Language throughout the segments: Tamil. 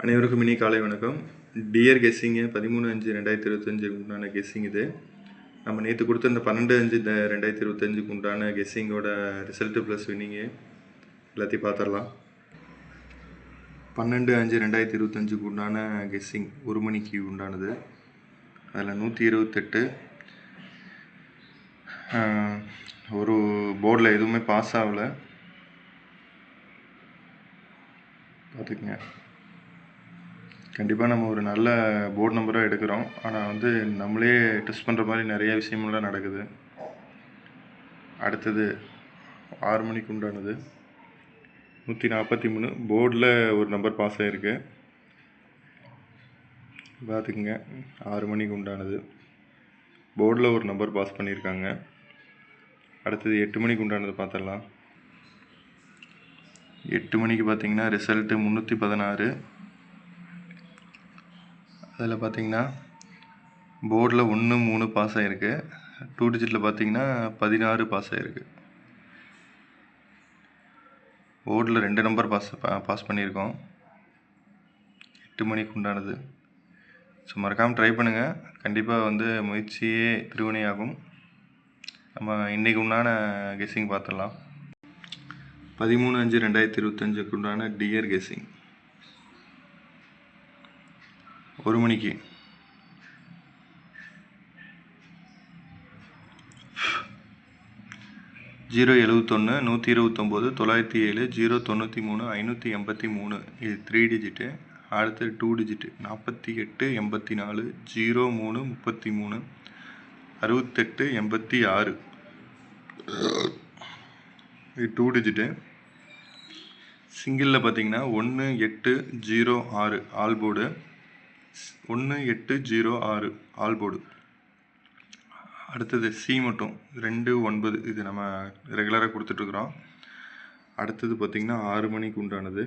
அனைவருக்கும் இனி காலை வணக்கம். டியர் கெஸ்ஸிங்கு 13/5/2025 உண்டான கெஸ்ஸிங் இது. நம்ம நேற்று கொடுத்த இந்த 12/5/2025 உண்டான கெஸ்ஸிங்கோட ரிசல்ட்டு ப்ளஸ் வின்னிங்கு எல்லாத்தையும் பார்த்துடலாம். 12/5/2025 உண்டான கெஸ்ஸிங் 1 மணிக்கு உண்டானது. அதில் 128 ஒரு போர்டில் எதுவுமே பாஸ் ஆகலை, பார்த்துக்குங்க. கண்டிப்பாக நம்ம ஒரு நல்ல போர்டு நம்பராக எடுக்கிறோம், ஆனால் நம்மளே டெஸ்ட் பண்ணுற மாதிரி நிறைய விஷயமெல்லாம் நடக்குது. அடுத்தது 6 மணிக்கு உண்டானது 143 போர்டில் ஒரு நம்பர் பாஸ் ஆகிருக்கு, பார்த்துக்குங்க. 6 மணிக்கு உண்டானது போர்டில் ஒரு நம்பர் பாஸ் பண்ணியிருக்காங்க. அடுத்தது 8 மணிக்கு உண்டானது பார்த்துடலாம். 8 மணிக்கு பார்த்தீங்கன்னா ரிசல்ட்டு 316. அதில் பார்த்தீங்கன்னா போர்டில் 1 3 பாஸ் ஆகிருக்கு. 2 டிஜிட்டில் பார்த்தீங்கன்னா 16 பாஸ் ஆகிருக்கு. போர்டில் 2 நம்பர் பாஸ் பண்ணியிருக்கோம். 8 மணிக்கு உண்டானது. ஸோ மறக்காமல் ட்ரை பண்ணுங்கள். கண்டிப்பாக முயற்சியே திருவினையாகும். நம்ம இன்றைக்கு உண்டான கெஸ்ஸிங் பார்த்துடலாம். 13/5/2025 உண்டான டியர் கெஸ்ஸிங் 1 மணிக்கு 071 129 907 093 583. இது 3 டிஜிட்டு. அடுத்து 2 டிஜிட்டு 48 84 03 33 68 86. இது 2 டிஜிட்டு. சிங்கிளில் பார்த்தீங்கன்னா 1806 ஆல் போர்டு, 1806 ஆல் போர்டு. அடுத்தது சி மட்டும் 29, இது நம்ம ரெகுலராக கொடுத்துட்ருக்குறோம். அடுத்தது பார்த்திங்கன்னா 6 மணிக்கு உண்டானது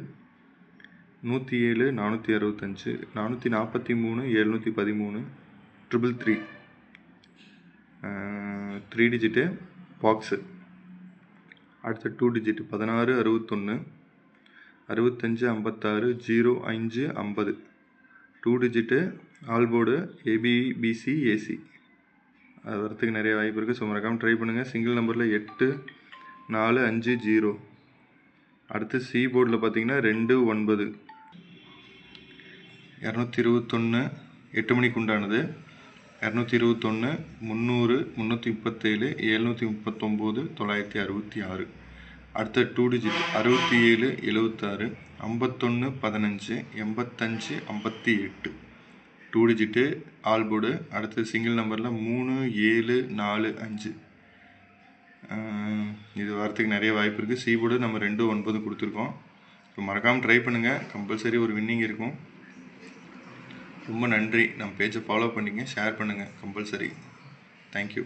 107 465 443 713 333. 3 டிஜிட்டு பாக்ஸு. அடுத்து 2 digit 16 61 65 56 05 50. 2 digit all board ABBC AC. அது வரத்துக்கு நிறைய வாய்ப்பு இருக்குது. ஸோ மறக்காமல் ட்ரை பண்ணுங்கள். சிங்கிள் நம்பரில் 8 4 5 0. அடுத்து சி போர்டில் பார்த்தீங்கன்னா 2 9 221 8 மணிக்கு உண்டானது 221 300 337 739 966. அடுத்த 2 டிஜிட் 67 76 51 15 85 58. 2 digit all board. அடுத்து சிங்கிள் நம்பரில் 3 7 4 5. இது வரத்துக்கு நிறைய வாய்ப்பு இருக்குது. சி போர்டு நம்ம 2 9 கொடுத்துருக்கோம். ஸோ மறக்காமல் ட்ரை பண்ணுங்கள். கம்பல்சரி ஒரு வின்னிங் இருக்கும். ரொம்ப நன்றி. நம்ம பேஜை ஃபாலோ பண்ணிங்க, ஷேர் பண்ணுங்கள் கம்பல்சரி. தேங்க்யூ.